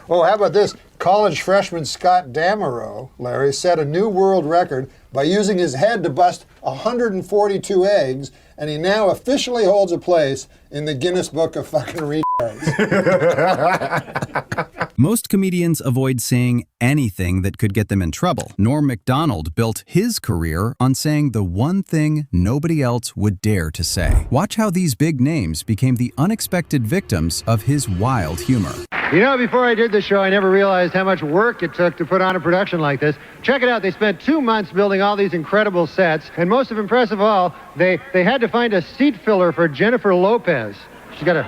Oh, how about this? College freshman Scott Damerow, Larry, set a new world record by using his head to bust 142 eggs, and he now officially holds a place in the Guinness Book of fucking retards. Most comedians avoid saying anything that could get them in trouble. Norm Macdonald built his career on saying the one thing nobody else would dare to say. Watch how these big names became the unexpected victims of his wild humor. You know, before I did the show, I never realized how much work it took to put on a production like this. Check it out. They spent 2 months building all these incredible sets, and most impressive of all, they had to find a seat filler for Jennifer Lopez. She's got a...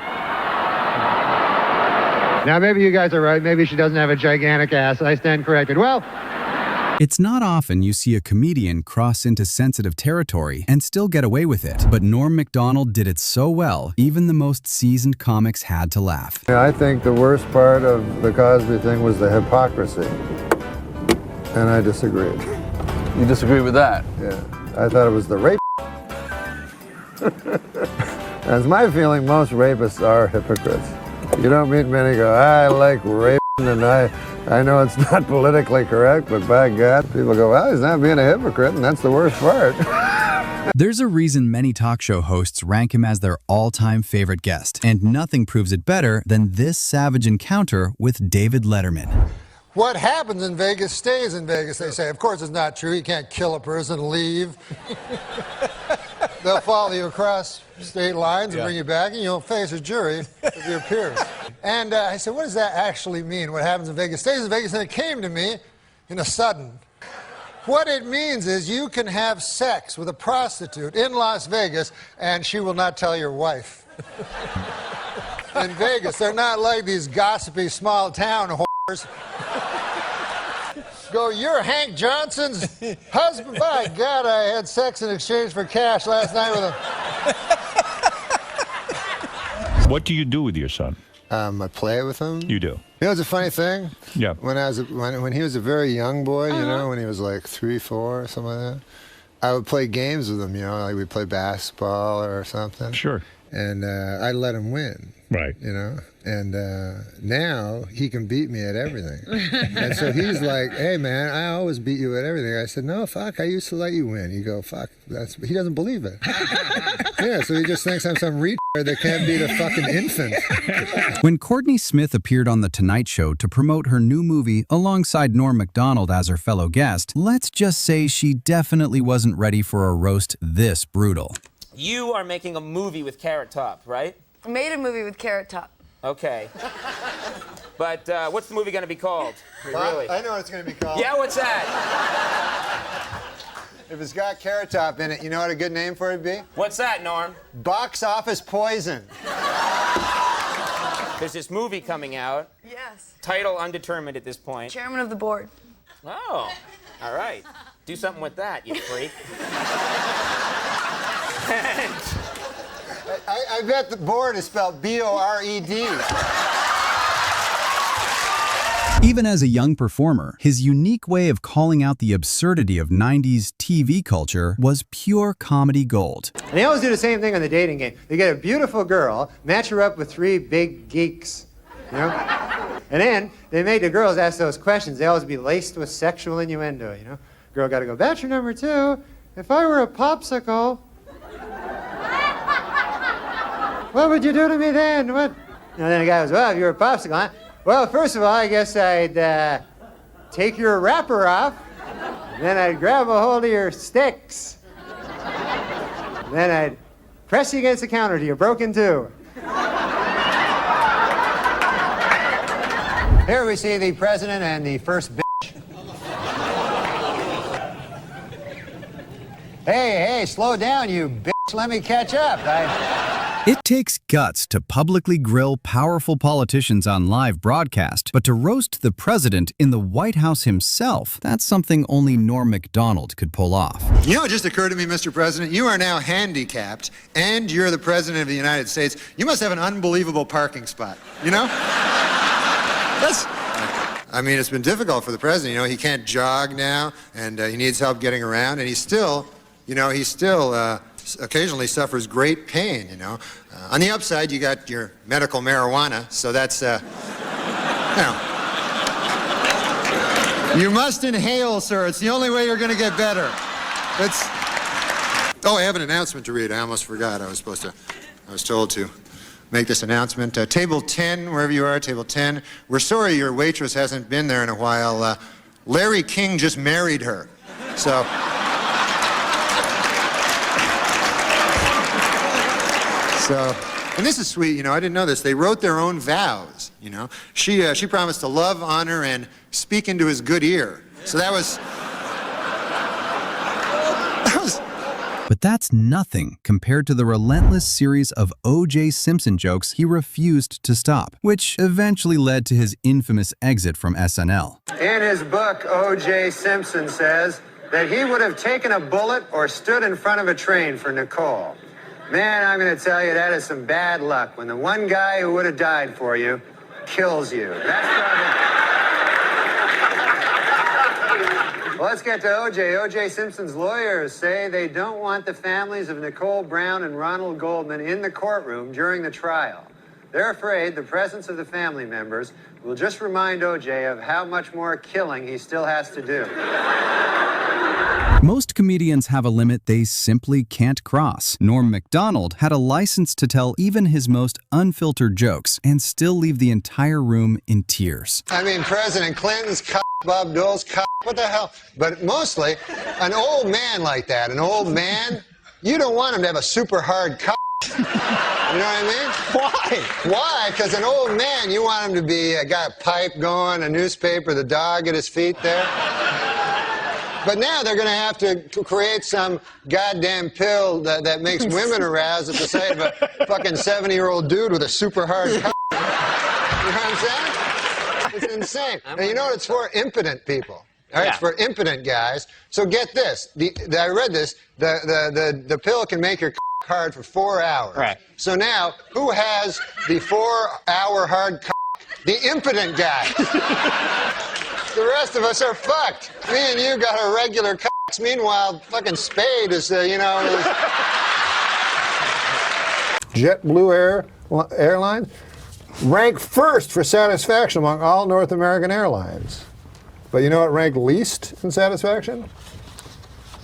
Now, maybe you guys are right. Maybe she doesn't have a gigantic ass. I stand corrected. Well... It's not often you see a comedian cross into sensitive territory and still get away with it. But Norm Macdonald did it so well, even the most seasoned comics had to laugh. Yeah, I think the worst part of the Cosby thing was the hypocrisy. And I disagreed. You disagree with that? Yeah. I thought it was the rape. That's my feeling. Most rapists are hypocrites. You don't meet many who go, I like raping, and I know it's not politically correct, but by God, people go, well, he's not being a hypocrite, and that's the worst part. There's a reason many talk show hosts rank him as their all-time favorite guest, and nothing proves it better than this savage encounter with David Letterman. What happens in Vegas stays in Vegas, they say. Of course, it's not true. You can't kill a person and leave. They'll follow you across state lines and bring you back, and you'll face a jury of your peers. And I said, what does that actually mean? What happens in Vegas stays in Vegas? And it came to me in a sudden. What it means is you can have sex with a prostitute in Las Vegas, and she will not tell your wife. In Vegas, they're not like these gossipy small town whores. Go, you're Hank Johnson's husband? By God, I had sex in exchange for cash last night with him. What do you do with your son? I play with him. You do? You know, it's a funny thing. Yeah. When he was a very young boy, you know, when he was like 3, 4, or something like that, I would play games with him, you know, like we'd play basketball or something. Sure. And I'd let him win. Right. You know? And now he can beat me at everything. And so he's like, hey, man, I always beat you at everything. I said, no, fuck, I used to let you win. You go, fuck, he doesn't believe it. Yeah, so he just thinks I'm some retard that can't beat a fucking infant. When Courtney Smith appeared on The Tonight Show to promote her new movie alongside Norm Macdonald as her fellow guest, let's just say she definitely wasn't ready for a roast this brutal. You are making a movie with Carrot Top, right? I made a movie with Carrot Top. Okay. But what's the movie going to be called? Really? I know what it's going to be called. Yeah, what's that? If it's got Carrot Top in it, you know what a good name for it would be? What's that, Norm? Box Office Poison. There's this movie coming out. Yes. Title undetermined at this point. Chairman of the board. Oh, all right. Do something with that, you freak. I bet the board is spelled B-O-R-E-D. Even as a young performer, his unique way of calling out the absurdity of 90s TV culture was pure comedy gold. And they always do the same thing on the dating game. They get a beautiful girl, match her up with 3 big geeks, you know? And then they make the girls ask those questions. They always be laced with sexual innuendo, you know? Girl got to go, bachelor number 2, if I were a popsicle, what would you do to me then? What? And then the guy goes, well, if you were a popsicle, huh? Well, first of all, I guess I'd take your wrapper off, then I'd grab a hold of your sticks, then I'd press you against the counter till you're broken too. Here we see the president and the first bitch. Hey, slow down, you bitch. Let me catch up. It takes guts to publicly grill powerful politicians on live broadcast, but to roast the president in the White House himself, that's something only Norm Macdonald could pull off. You know, it just occurred to me, Mr. President, you are now handicapped, and you're the President of the United States. You must have an unbelievable parking spot, you know? I mean, it's been difficult for the President. You know, he can't jog now, and he needs help getting around, and he's still occasionally suffers great pain, you know. On the upside, you got your medical marijuana, so that's, you know, You must inhale, sir. It's the only way you're going to get better. Oh, I have an announcement to read. I almost forgot. I was told to make this announcement. Table 10, wherever you are, table 10. We're sorry your waitress hasn't been there in a while. Larry King just married her. So... and this is sweet, you know, I didn't know this. They wrote their own vows, you know. She promised to love, honor, and speak into his good ear. So that was... But that's nothing compared to the relentless series of OJ Simpson jokes he refused to stop, which eventually led to his infamous exit from SNL. In his book, OJ Simpson says that he would have taken a bullet or stood in front of a train for Nicole. Man, I'm going to tell you, that is some bad luck when the one guy who would have died for you kills you. That's probably... Well, let's get to OJ. OJ Simpson's lawyers say they don't want the families of Nicole Brown and Ronald Goldman in the courtroom during the trial. They're afraid the presence of the family members will just remind OJ of how much more killing he still has to do. Most comedians have a limit they simply can't cross. Norm Macdonald had a license to tell even his most unfiltered jokes and still leave the entire room in tears. I mean, President Clinton's cock, Bob Dole's cock, what the hell? But mostly, an old man like that, an old man, you don't want him to have a super hard cock. You know what I mean? Why? Why? Because an old man, you want him to be, got a pipe going, a newspaper, the dog at his feet there. But now they're going to have to create some goddamn pill that makes women aroused at the sight of a fucking 70-year-old dude with a super hard cock. You know what I'm saying? It's insane. And you know what it's for? Impotent people. All right, yeah. It's for impotent guys. So get this. I read this. The pill can make your cock hard for 4 hours. Right. So now, who has the 4-hour hard cock? The impotent guy. The rest of us are fucked. Me and you got our regular cocks. Meanwhile, fucking Spade is, you know... JetBlue Airlines ranked first for satisfaction among all North American airlines. But you know what ranked least in satisfaction?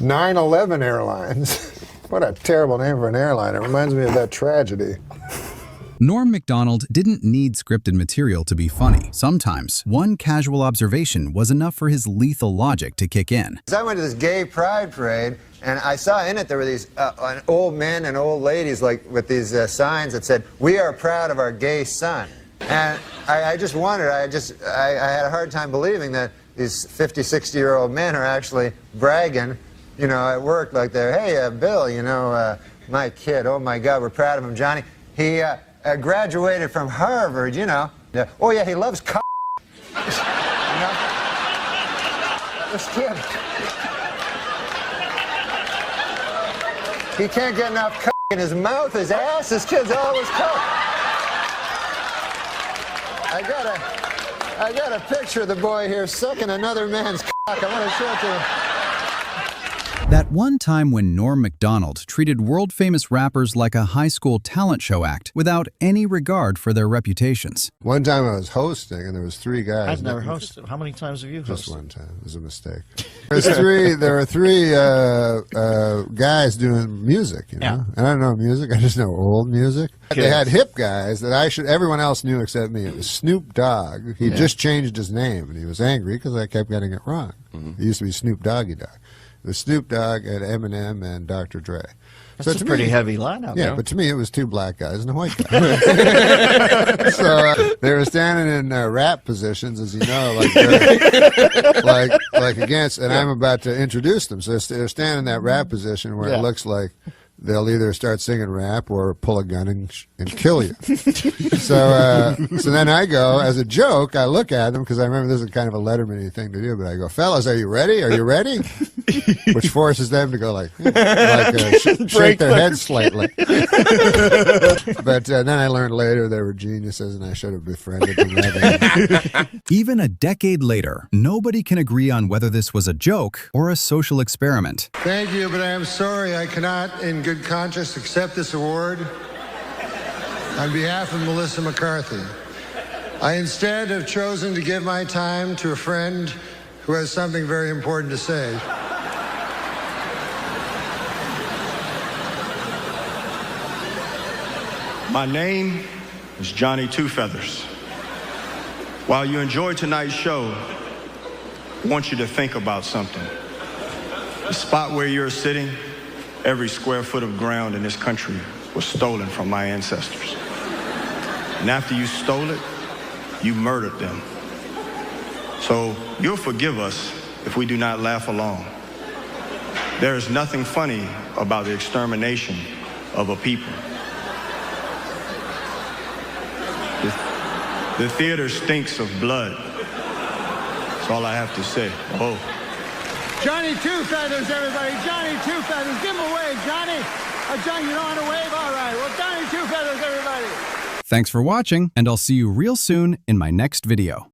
9/11 Airlines. What a terrible name for an airline. It reminds me of that tragedy. Norm Macdonald didn't need scripted material to be funny. Sometimes, one casual observation was enough for his lethal logic to kick in. I went to this gay pride parade, and I saw in it there were these old men and old ladies like with these signs that said, "We are proud of our gay son." And I just wondered, I had a hard time believing that these 50, 60-year-old men are actually bragging, you know, at work like they're, "Hey, Bill, you know, my kid, oh my God, we're proud of him, Johnny. He graduated from Harvard, you know. Oh yeah, he loves cock." You know? This kid. He can't get enough cock in his mouth, his ass. This kid's always cock. I got a picture of the boy here sucking another man's cock. I want to show it to you. That one time when Norm Macdonald treated world-famous rappers like a high school talent show act without any regard for their reputations. One time I was hosting, and there was 3 guys. I've never hosted. How many times have you hosted? Just one time. It was a mistake. There were three guys doing music, you know? Yeah. And I don't know music. I just know old music. Kids. They had hip guys that everyone else knew except me. It was Snoop Dogg. He just changed his name, and he was angry because I kept getting it wrong. Mm-hmm. It used to be Snoop Doggy Dogg. The Snoop Dogg and Eminem and Dr. Dre. That's a pretty heavy lineup. Yeah, but to me it was 2 black guys and a white guy. So they were standing in rap positions, as you know, like against, and I'm about to introduce them. So they're standing in that rap position where it looks like they'll either start singing rap or pull a gun and kill you. So then I go, as a joke, I look at them, because I remember this is kind of a Letterman-y thing to do, but I go, "Fellas, are you ready? Are you ready?" Which forces them to go shake their heads slightly. But then I learned later they were geniuses, and I should have befriended them. Even a decade later, nobody can agree on whether this was a joke or a social experiment. Thank you, but I am sorry I cannot, in good conscience, accept this award on behalf of Melissa McCarthy. I instead have chosen to give my time to a friend who has something very important to say. My name is Johnny Two Feathers. While you enjoy tonight's show, I want you to think about something. The spot where you're sitting, every square foot of ground in this country was stolen from my ancestors. And after you stole it, you murdered them. So you'll forgive us if we do not laugh along. There is nothing funny about the extermination of a people. The theater stinks of blood. That's all I have to say. Oh. Johnny Two Feathers, everybody. Johnny Two Feathers. Give him a wave, Johnny. Johnny, you don't want to wave? All right. Well, Johnny Two Feathers, everybody. Thanks for watching, and I'll see you real soon in my next video.